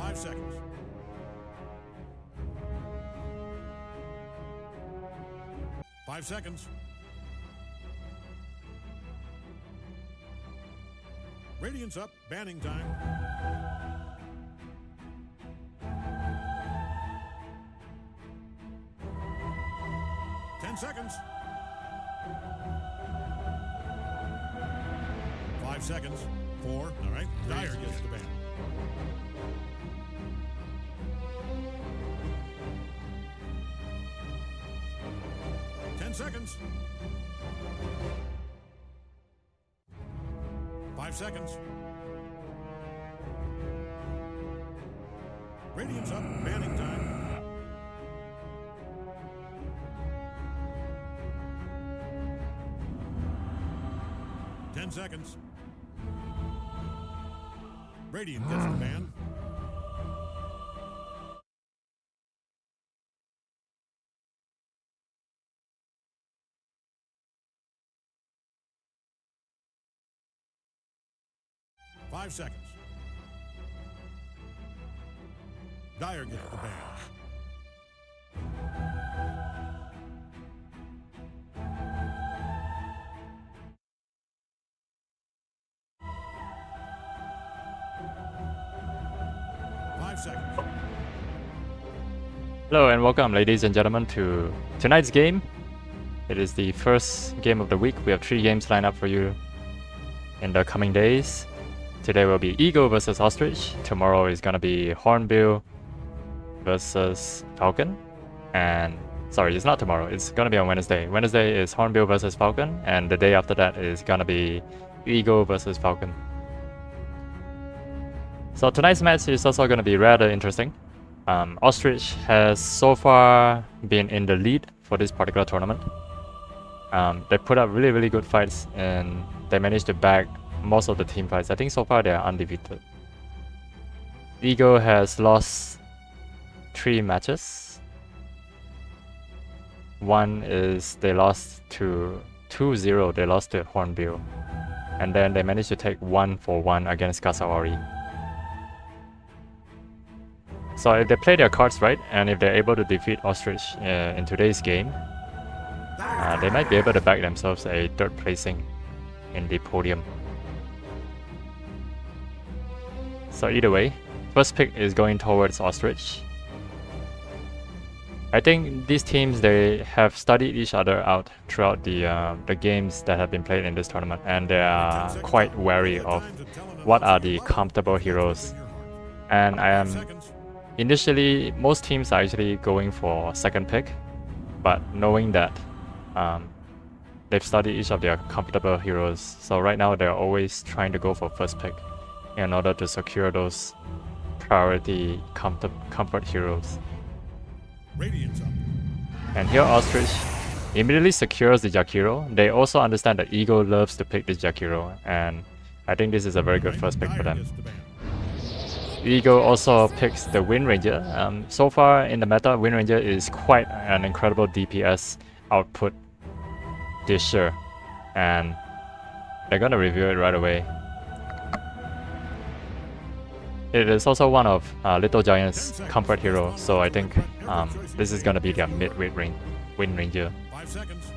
5 seconds. Five seconds. Radiant's up. Banning time. 10 seconds. 5 seconds. 4. All right. Dyer gets the ban. 10 seconds. 5 seconds. Radiant's up. Banning time. 10 seconds. Radiant gets the ban. Five seconds. Dyer gets the ban. 5 seconds. Hello and welcome, ladies and gentlemen, to tonight's game. It is the first game of the week. We have 3 games lined up for you in the coming days. Today will be Eagle versus Ostrich. Tomorrow is gonna be Hornbill versus Falcon. And sorry, it's not tomorrow. It's gonna be on Wednesday. Wednesday is Hornbill versus Falcon, and the day after that is gonna be Eagle versus Falcon. So tonight's match is also gonna be rather interesting. Ostrich has so far been in the lead for this particular tournament. They put up really good fights, and they managed to bag most of the team fights. I think so far they are undefeated. Eagle has lost 3 matches. One is they lost to 2-0, they lost to Hornbill. And then they managed to take 1-1 against Kasawari. So if they play their cards right, and if they're able to defeat Ostrich in today's game, they might be able to bag themselves a 3rd placing in the podium. So either way, first pick is going towards Ostrich. I think these teams, they have studied each other out throughout the games that have been played in this tournament, and they are quite wary of what are the comfortable heroes. And I am initially, most teams are actually going for 2nd pick, but knowing that they've studied each of their comfortable heroes, so right now they're always trying to go for 1st pick in order to secure those priority comfort heroes. And here Ostrich immediately secures the Jakiro. They also understand that Eagle loves to pick this Jakiro, and I think this is a very good 1st pick for them. Eagle also picks the Wind Ranger. So far in the meta, Wind Ranger is quite an incredible DPS output disher, and they're gonna review it right away. It is also one of Little Giant's comfort hero, so I think this is gonna be their mid-weight Wind Ranger. 5 seconds.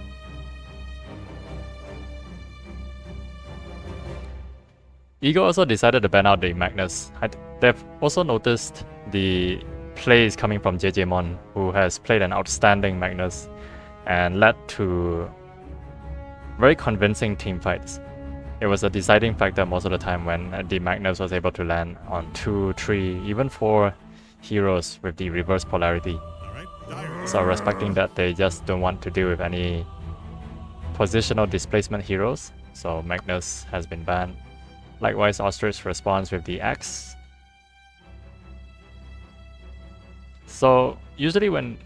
Eagle also decided to ban out the Magnus. They've also noticed the plays coming from JJmon, who has played an outstanding Magnus and led to very convincing team fights. It was a deciding factor most of the time when the Magnus was able to land on 2, 3, even 4 heroes with the reverse polarity. So respecting that, they just don't want to deal with any positional displacement heroes, so Magnus has been banned. Likewise, Ostrich responds with the Axe. So usually when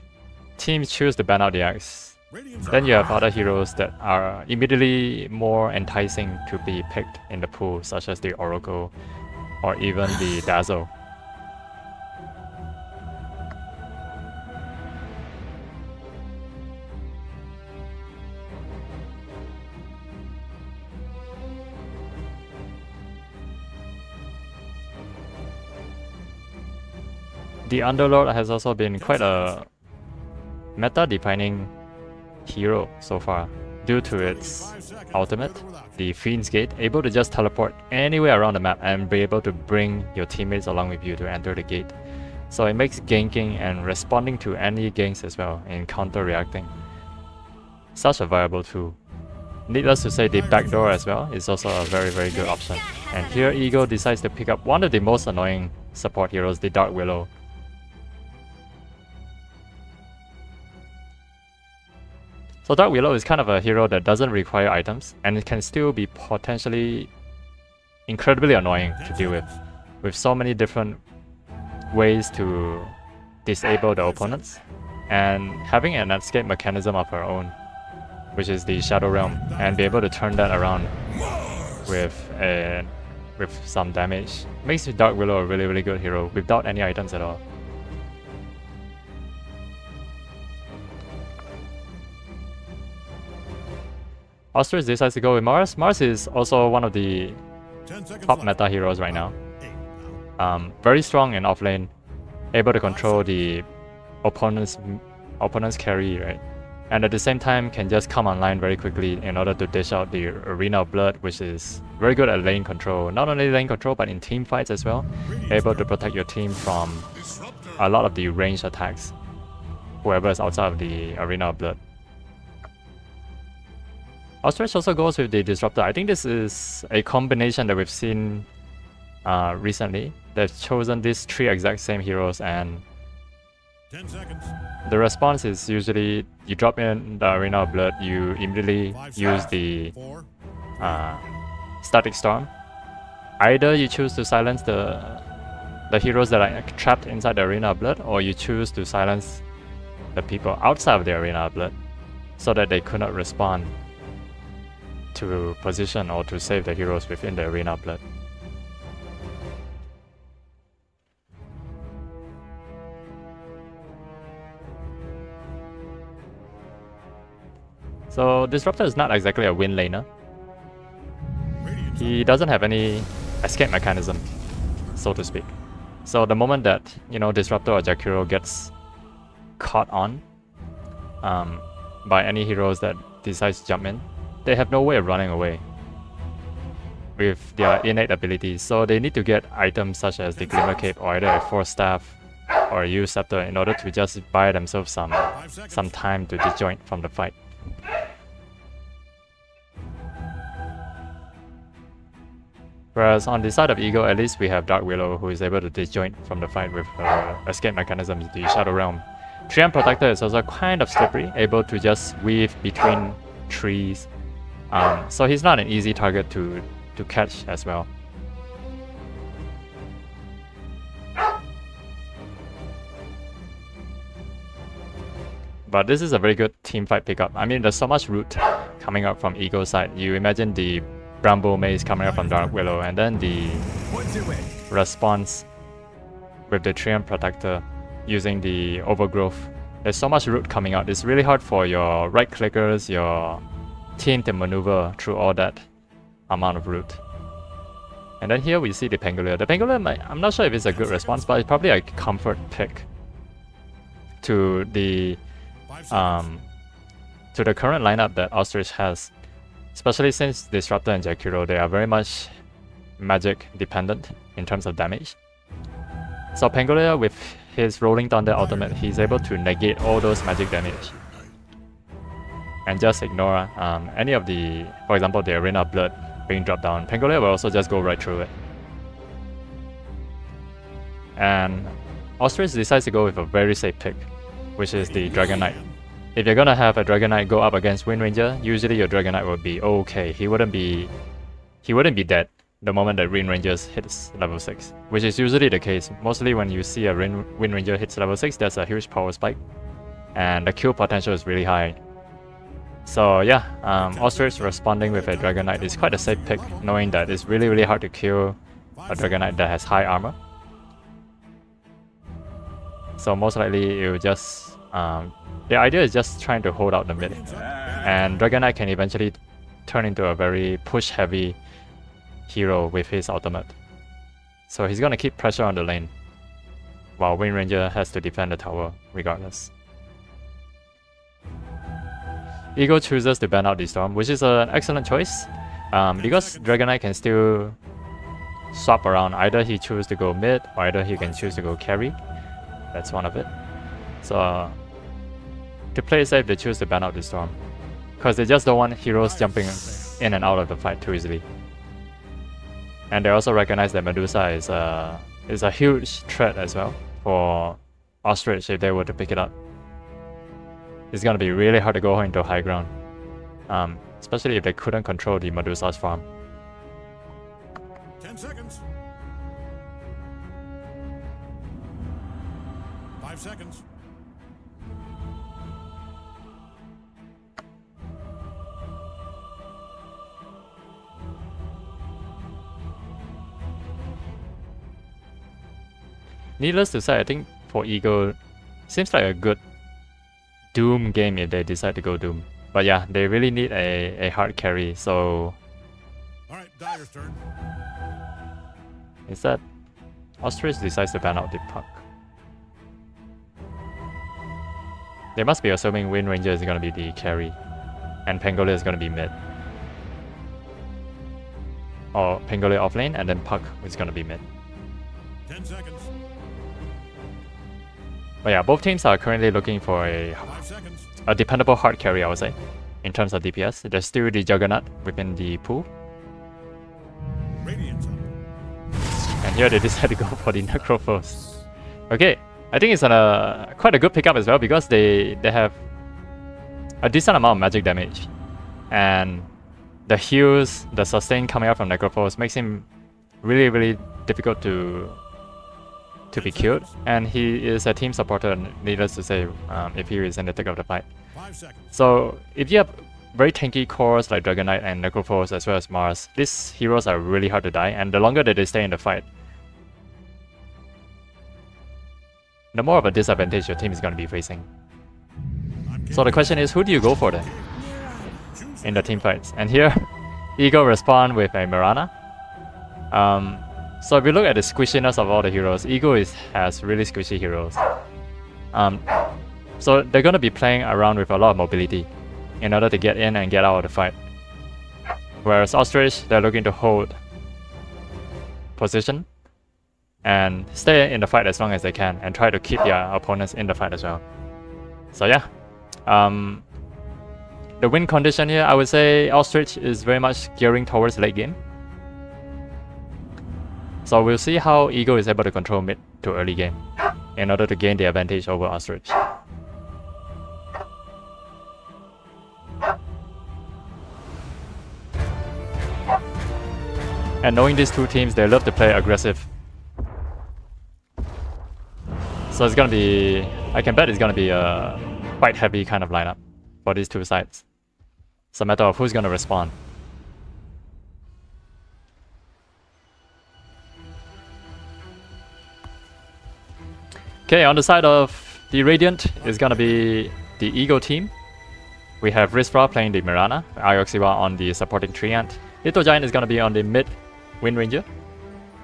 teams choose to ban out the Axe, then you have other heroes that are immediately more enticing to be picked in the pool, such as the Oracle or even the Dazzle. The Underlord has also been quite a meta-defining hero so far, due to its ultimate, the Fiend's Gate, able to just teleport anywhere around the map and be able to bring your teammates along with you to enter the gate. So it makes ganking and responding to any ganks as well, and counter-reacting such a viable tool. Needless to say, the backdoor as well is also a very good option. And here Eagle decides to pick up one of the most annoying support heroes, the Dark Willow. So Dark Willow is kind of a hero that doesn't require items, and it can still be potentially incredibly annoying to deal with so many different ways to disable the opponents, and having an escape mechanism of her own, which is the Shadow Realm, and be able to turn that around with some damage, makes Dark Willow a really good hero without any items at all. Ostrich decides to go with Mars. Mars is also one of the top meta heroes right now. Very strong in offlane, able to control the opponent's carry, right? And at the same time can just come online very quickly in order to dish out the Arena of Blood, which is very good at lane control. Not only lane control, but in team fights as well. Able to protect your team from a lot of the ranged attacks, whoever is outside of the Arena of Blood. Ostrich also goes with the Disruptor. I think this is a combination that we've seen recently. They've chosen these three exact same heroes, and 10 seconds. The response is usually you drop in the Arena of Blood, you immediately use the Static Storm. Either you choose to silence the heroes that are trapped inside the Arena of Blood, or you choose to silence the people outside of the Arena of Blood so that they could not respond to position or to save the heroes within the Arena of Blood. So Disruptor is not exactly a win laner. He doesn't have any escape mechanism, so to speak. So the moment that, you know, Disruptor or Jakiro gets caught on by any heroes that decides to jump in, they have no way of running away with their innate abilities. So they need to get items such as the Glimmer Cape or either a Force Staff or a U Scepter in order to just buy themselves some time to disjoint from the fight. Whereas on the side of Eagle, at least we have Dark Willow, who is able to disjoint from the fight with her escape mechanism, the Shadow Realm. Treant Protector is also kind of slippery, able to just weave between trees. So he's not an easy target to catch as well. But this is a very good team fight pickup. I mean, there's so much root coming up from Eagle's side. You imagine the Bramble Maze coming up from Dark Willow, and then the response with the Treant Protector using the Overgrowth. There's so much root coming out. It's really hard for your right clickers, your team to maneuver through all that amount of root. And then here we see the Pangolier. The Pangolier, I'm not sure if it's a good response, but it's probably a comfort pick to the current lineup that Ostrich has. Especially since Disruptor and Jakiro, they are very much magic dependent in terms of damage. So Pangolier, with his Rolling Thunder ultimate, he's able to negate all those magic damage and just ignore any of the, for example, the Arena of Blood being dropped down. Pangolier will also just go right through it. And Ostrich decides to go with a very safe pick, which is the Dragon Knight. If you're gonna have a Dragon Knight go up against Wind Ranger, usually your Dragon Knight will be okay. He wouldn't be dead the moment that Wind Ranger hits level 6, which is usually the case. Mostly when you see a Wind Ranger hits level 6, there's a huge power spike, and the kill potential is really high. So yeah, Ostrich responding with a Dragon Knight is quite a safe pick, knowing that it's really hard to kill a Dragon Knight that has high armor. So most likely it will just the idea is just trying to hold out the mid, and Dragon Knight can eventually turn into a very push-heavy hero with his ultimate. So he's gonna keep pressure on the lane. while Wind Ranger has to defend the tower regardless. Eagle chooses to ban out the Storm, which is an excellent choice, because Dragon Knight can still swap around. Either he chooses to go mid, or either he can choose to go carry. That's one of it. So to play it safe, they choose to ban out the Storm, because they just don't want heroes jumping in and out of the fight too easily. And they also recognize that Medusa is a huge threat as well for Ostrich if they were to pick it up. It's gonna be really hard to go into high ground, especially if they couldn't control the Medusa's farm. 10 seconds. 5 seconds. Needless to say, I think for Eagle, seems like a good Doom game if they decide to go Doom. But yeah, they really need a hard carry, so... Alright, Dyer's turn. Is that... Ostrich decides to ban out the Puck. They must be assuming Wind Ranger is gonna be the carry, and Pangolier is gonna be mid. Or Pangolier off lane, and then Puck is gonna be mid. 10 seconds. But yeah, both teams are currently looking for 5 seconds. a dependable hard carry, I would say, in terms of DPS. There's still the Juggernaut within the pool. Radiant's up. And here they decide to go for the Necrophos. Okay, I think it's quite a good pickup as well, because they have a decent amount of magic damage. And the heals, the sustain coming out from Necrophos makes him really, really difficult to be killed, and he is a team supporter, needless to say, if he is in the thick of the fight. 5 seconds. So if you have very tanky cores like Dragon Knight and Necrophos as well as Mars, these heroes are really hard to die, and the longer that they stay in the fight, the more of a disadvantage your team is going to be facing. So the question is, who do you go for then in the team fights? And here, Eagle respond with a Mirana. So if you look at the squishiness of all the heroes, Eagle has really squishy heroes. So they're going to be playing around with a lot of mobility in order to get in and get out of the fight. Whereas Ostrich, they're looking to hold position and stay in the fight as long as they can and try to keep their opponents in the fight as well. So yeah, the win condition here, I would say Ostrich is very much gearing towards late game. So we'll see how Eagle is able to control mid to early game in order to gain the advantage over Ostrich. And knowing these two teams, they love to play aggressive. So it's gonna be... I can bet it's gonna be a quite heavy kind of lineup for these two sides. It's a matter of who's gonna respond. Okay, on the side of the Radiant is gonna be the Eagle team. We have Risfra playing the Mirana, Ioxiwa on the supporting Treant. Little Giant is gonna be on the mid Wind Ranger.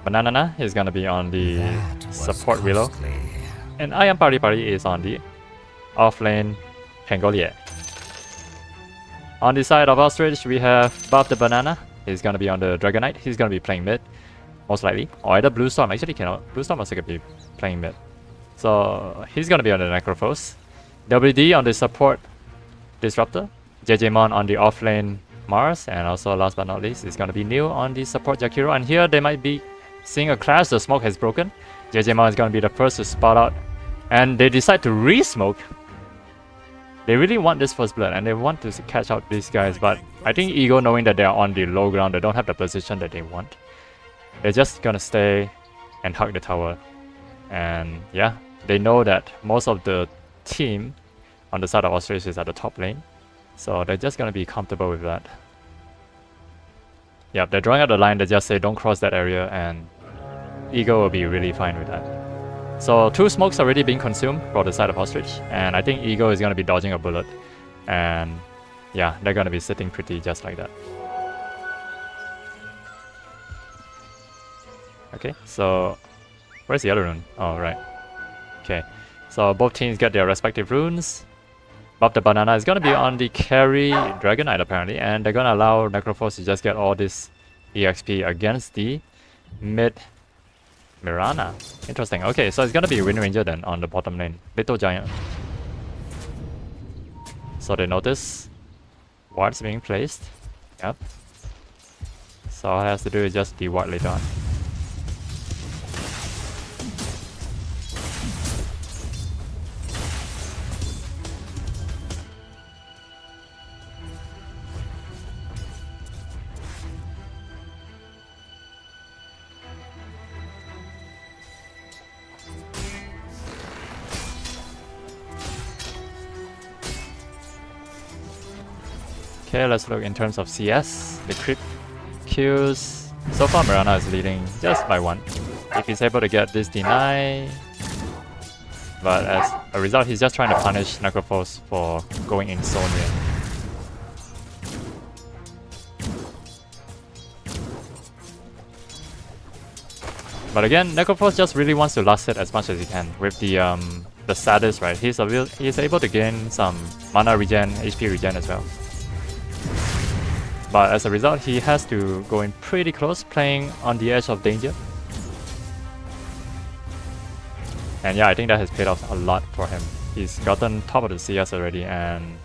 Banana is gonna be on the support Willow. And Ayam Pari Pari is on the offlane Pangolier. On the side of Ostrich, we have Buff the Banana. He's gonna be on the Dragon Knight. He's gonna be playing mid, most likely. Or either Blue Storm. Actually, cannot. Blue Storm also gonna be playing mid. So he's gonna be on the Necrophos. WD on the support Disruptor. JJmon on the offlane Mars, and also last but not least is gonna be Neil on the support Jakiro. And here they might be seeing a clash. The smoke has broken. JJmon is gonna be the first to spot out, and they decide to re-smoke. They really want this first blood, and they want to catch out these guys. But I think Eagle, knowing that they are on the low ground, they don't have the position that they want. They're just gonna stay and hug the tower. And yeah, they know that most of the team on the side of Ostrich is at the top lane, so they're just gonna be comfortable with that. Yeah, they're drawing out the line. They just say don't cross that area, and Eagle will be really fine with that. So 2 smokes already being consumed for the side of Ostrich, and I think Eagle is gonna be dodging a bullet, and yeah, they're gonna be sitting pretty just like that. Okay, so where's the other rune? Oh right. Okay, so both teams get their respective runes. But the banana is gonna be on the carry Dragon Knight apparently, and they're gonna allow Necroforce to just get all this EXP against the mid Mirana. Interesting. Okay, so it's gonna be Wind Ranger then on the bottom lane. Little Giant. So they notice wards being placed. Yep. So all it has to do is just deward later on. Okay, let's look in terms of CS. The creep kills. So far Mirana is leading just by 1. If he's able to get this deny. But as a result, he's just trying to punish Necroforce for going in zone here. But again, Necroforce just really wants to last hit as much as he can with the Sadist, right? He's able to gain some mana regen, HP regen as well. But as a result, he has to go in pretty close, playing on the edge of danger. And yeah, I think that has paid off a lot for him. He's gotten top of the CS already and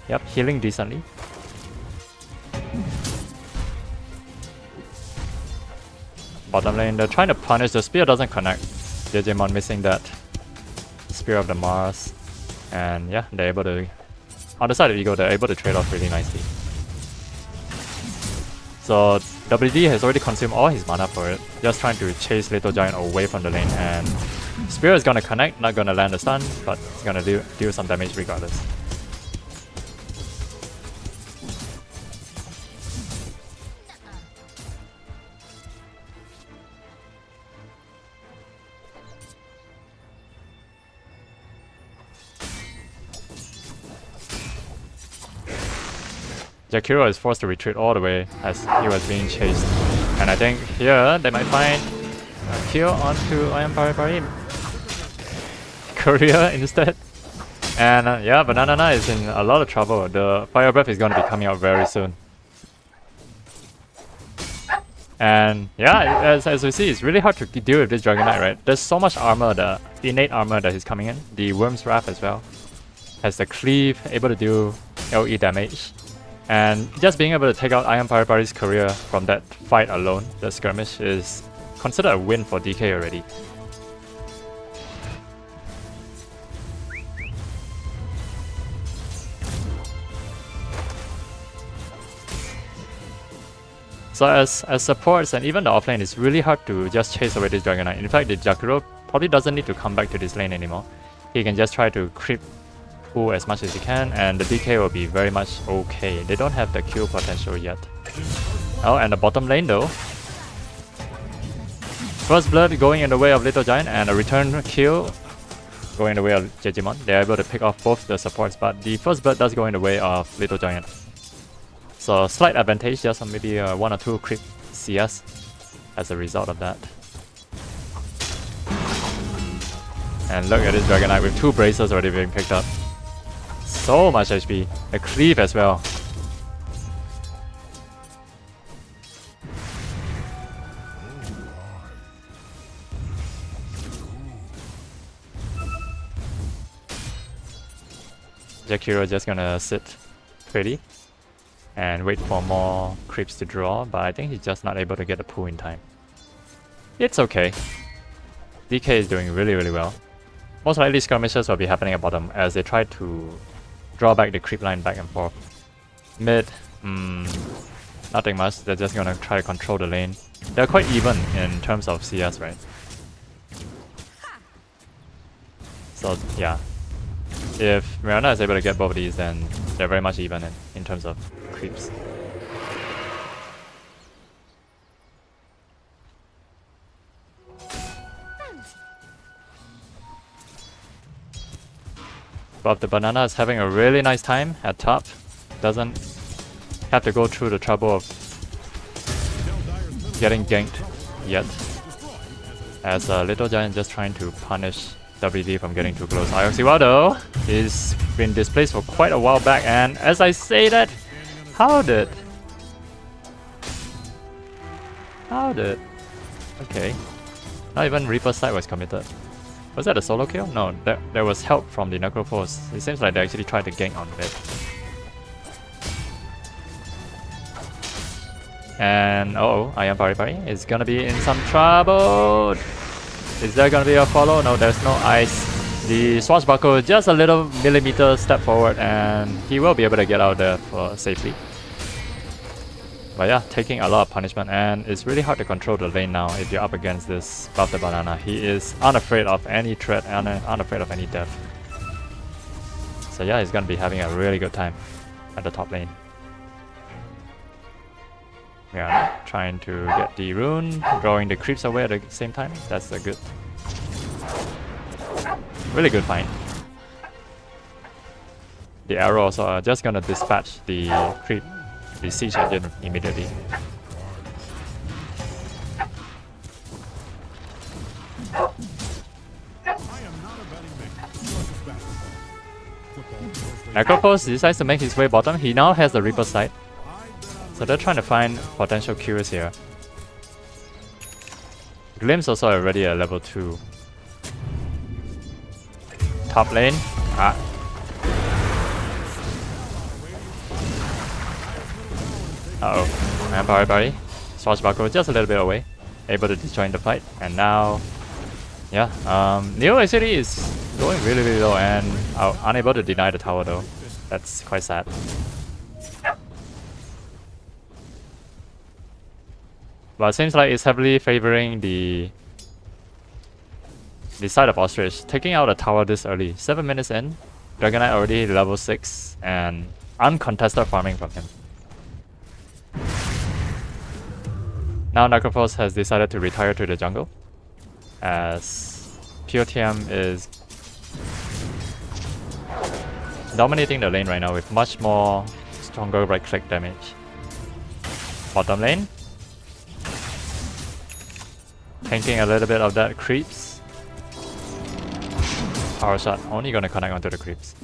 yep, healing decently. Bottom lane, they're trying to punish. The spear doesn't connect. JJmon missing that Spear of the Mars. And yeah, they're able to, on the side of Ego, they're able to trade off really nicely. So WD has already consumed all his mana for it, just trying to chase Little Giant away from the lane, and Spear is gonna connect, not gonna land a stun, but it's gonna do some damage regardless. Jakiro is forced to retreat all the way as he was being chased. And I think here they might find a kill onto I Am Pari Pari Korea instead. And yeah, Banana is in a lot of trouble. The Fire Breath is going to be coming out very soon. And yeah, as we see, it's really hard to deal with this Dragon Knight, right? There's so much armor, the innate armor that is coming in. The Worm's Wrath as well. Has the cleave, able to do LE damage. And just being able to take out I Am Pari Pari's career from that fight alone, the skirmish, is considered a win for DK already. So as supports and even the offlane, it's really hard to just chase away this Dragon Knight. In fact, the Jakiro probably doesn't need to come back to this lane anymore. He can just try to creep pull as much as he can, and the DK will be very much okay. They don't have the kill potential yet. Oh, and the bottom lane though. First blood going in the way of Little Giant, and a return kill going in the way of JJmon. They're able to pick off both the supports, but the first blood does go in the way of Little Giant. So slight advantage, just maybe 1 or 2 creep CS as a result of that. And look at this Dragon Knight with 2 bracers already being picked up. So much HP. A cleave as well. Jakiro just gonna sit pretty and wait for more creeps to draw, but I think he's just not able to get a pull in time. It's okay. DK is doing really well. Most likely skirmishes will be happening at bottom as they try to draw back the creep line back and forth. Mid, nothing much. They're just gonna try to control the lane. They're quite even in terms of CS, right? So yeah, if Mirana is able to get both of these, then they're very much even in terms of creeps. But the Banana is having a really nice time at top. Doesn't have to go through the trouble of getting ganked yet. As Little Giant just trying to punish WD from getting too close. Ioxiwa though is been displaced for quite a while back, and as I say that, how did? Okay, not even Reaper side was committed. Was that a solo kill? No, there was help from the Necrophos. It seems like they actually tried to gank on it. And I am Pari Pari is gonna be in some trouble. Is there gonna be a follow? No, there's no ice. The Swashbuckle just a little millimeter step forward, and he will be able to get out there safely. But yeah, taking a lot of punishment, and it's really hard to control the lane now if you're up against this Buff the Banana. He is unafraid of any threat and unafraid of any death. So yeah, he's gonna be having a really good time at the top lane. We are trying to get the rune, drawing the creeps away at the same time. That's a good, really good find. The arrow also are just gonna dispatch the creep, the siege engine immediately. Necrophos decides to make his way bottom. He now has the Reaper side. So they're trying to find potential kills here. Glimpse also already at level 2. Top lane. Uh-oh. And Pari Swashbuckle just a little bit away. Able to disjoin the fight. And now... yeah, Neo actually is going really, really low and unable to deny the tower though. That's quite sad. But it seems like it's heavily favoring the side of Ostrich. Taking out a tower this early. 7 minutes in. Dragonite already level 6 and uncontested farming from him. Now Necrophos has decided to retire to the jungle, as POTM is dominating the lane right now with much more stronger right click damage. Bottom lane. Tanking a little bit of that creeps. Power shot only gonna connect onto the creeps.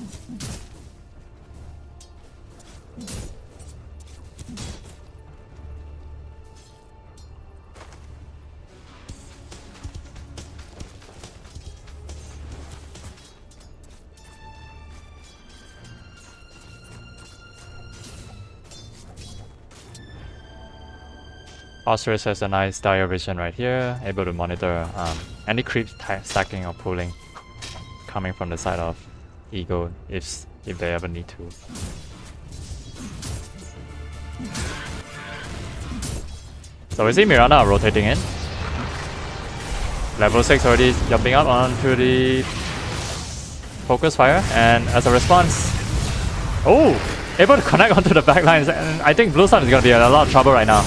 Ostrich has a nice dire vision right here, able to monitor any creeps stacking or pulling coming from the side of Eagle if they ever need to. So we see Mirana rotating in. Level 6 already jumping up onto the focus fire, and as a response, able to connect onto the backlines, and I think Blue Sun is going to be in a lot of trouble right now.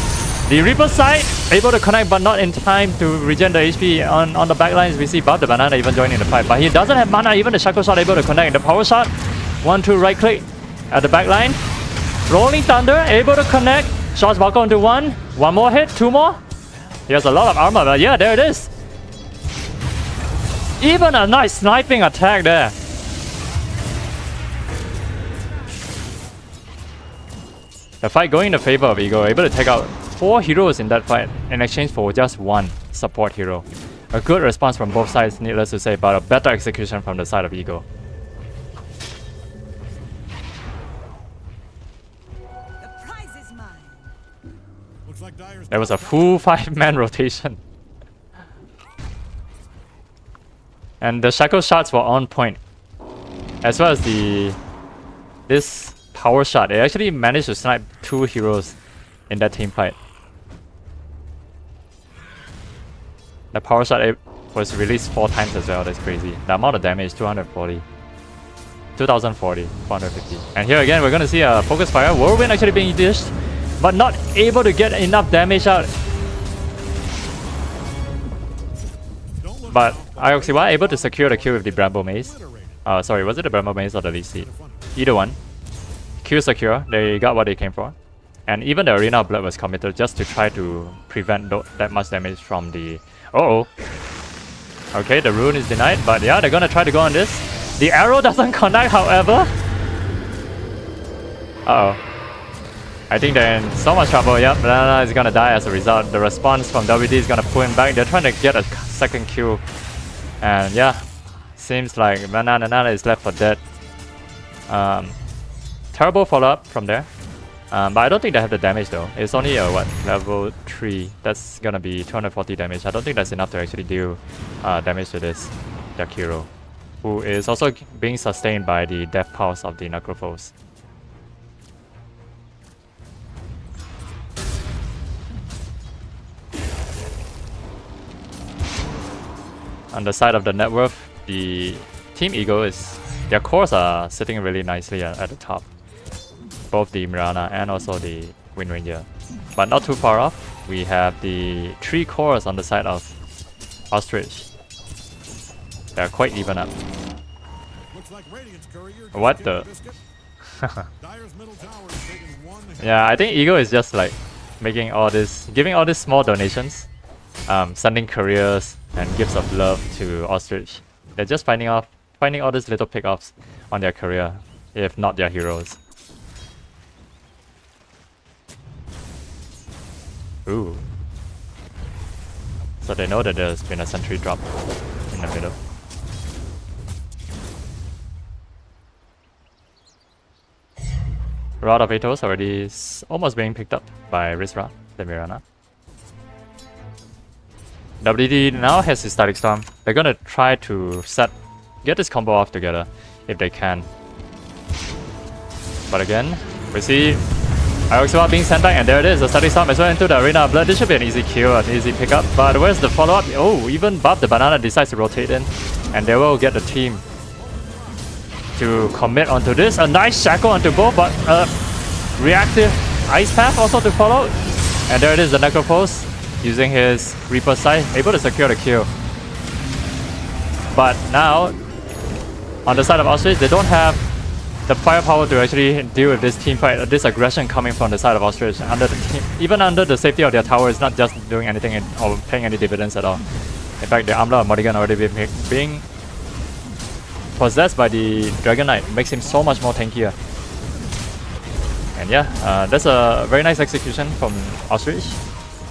The Reaper side, able to connect but not in time to regen the HP on the backlines. We see Buff the Banana even joining the fight, but he doesn't have mana. Even the Shackle Shot able to connect. The Power Shot, 1-2 right click at the backline. Rolling Thunder, able to connect. Shots back onto one more hit, 2 more. He has a lot of armor, but yeah, there it is. Even a nice sniping attack there. The fight going in the favor of Eagle, able to take out 4 heroes in that fight in exchange for just 1 support hero. A good response from both sides, needless to say, but a better execution from the side of Eagle. The prize is mine. Looks like Dire's There was a full 5-man rotation. And the Shackle Shots were on point. As well as this Power Shot. They actually managed to snipe 2 heroes in that team fight. The Power Shot was released 4 times as well. That's crazy. The amount of damage, 240. 2040, 450. And here again, we're going to see a Focus Fire. Whirlwind actually being dished, but not able to get enough damage out. But Ioxiwa able to secure the kill with the Bramble Maze. Sorry, was it the Bramble Maze or the Leech Seed? Either one. Kill secure, they got what they came for. And even the Arena of Blood was committed just to try to prevent that much damage from the... A Okay, the rune is denied, but yeah, they're gonna try to go on this. The arrow doesn't connect, however. Uh-oh. I think they're in so much trouble. Yep, Banana is gonna die as a result. The response from WD is gonna pull him back. They're trying to get a second kill. And yeah, seems like Banana is left for dead. Terrible follow-up from there. But I don't think they have the damage though. It's only a level 3. That's gonna be 240 damage. I don't think that's enough to actually deal damage to this Dark Hero, who is also being sustained by the death pulse of the Necrophos. On the side of the net worth, the Team Eagle their cores are sitting really nicely at the top. Both the Mirana and also the Wind Ranger. But not too far off, we have the 3 cores on the side of Ostrich. They're quite even up. What the? Yeah, I think Eagle is just like making all this, giving all these small donations, sending couriers and gifts of love to Ostrich. They're just finding all these little pickoffs on their career, if not their heroes. Ooh. So they know that there's been a sentry drop in the middle. Rod of Atos already almost being picked up by Rizra, the Mirana. WD now has his Static Storm. They're gonna try to get this combo off together if they can. But again, we see Ioxua being sent back, and there it is, the Static Storm as well into the Arena of Blood. This should be an easy kill, an easy pickup. But where's the follow-up? Oh, even Bob the Banana decides to rotate in, and they will get the team to commit onto this. A nice shackle onto both, but reactive Ice Path also to follow. And there it is, the Necrophos using his Reaper Scythe, able to secure the kill. But now, on the side of Ostrich, they don't have the firepower to actually deal with this team fight, this aggression coming from the side of Ostrich. Even under the safety of their tower, it's not just doing anything or paying any dividends at all. In fact, the Armor of Morrigan already being possessed by the Dragon Knight makes him so much more tankier. And yeah, that's a very nice execution from Ostrich.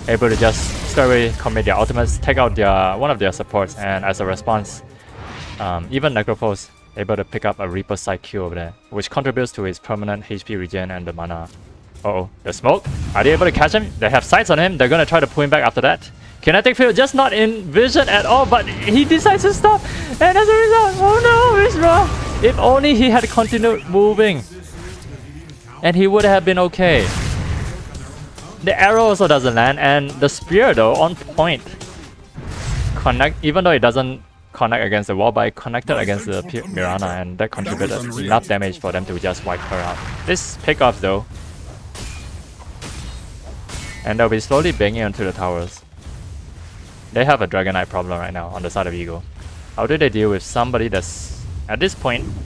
Able to just straight away commit their ultimates, take out one of their supports, and as a response, even Necrophos able to pick up a Reaper Scythe Q over there, which contributes to his permanent HP regen and the mana. Uh-oh, the smoke. Are they able to catch him? They have sights on him. They're gonna try to pull him back after that. Kinetic field just not in vision at all, but he decides to stop. And as a result, oh no, Rizra! If only he had continued moving, and he would have been okay. The arrow also doesn't land, and the spear though, on point. Even though it doesn't connect against the wall, but it connected against the Mirana, and that contributed enough damage for them to just wipe her out. This pickoff though, and they'll be slowly banging onto the towers. They have a Dragon Knight problem right now on the side of Eagle. How do they deal with somebody that's, at this point,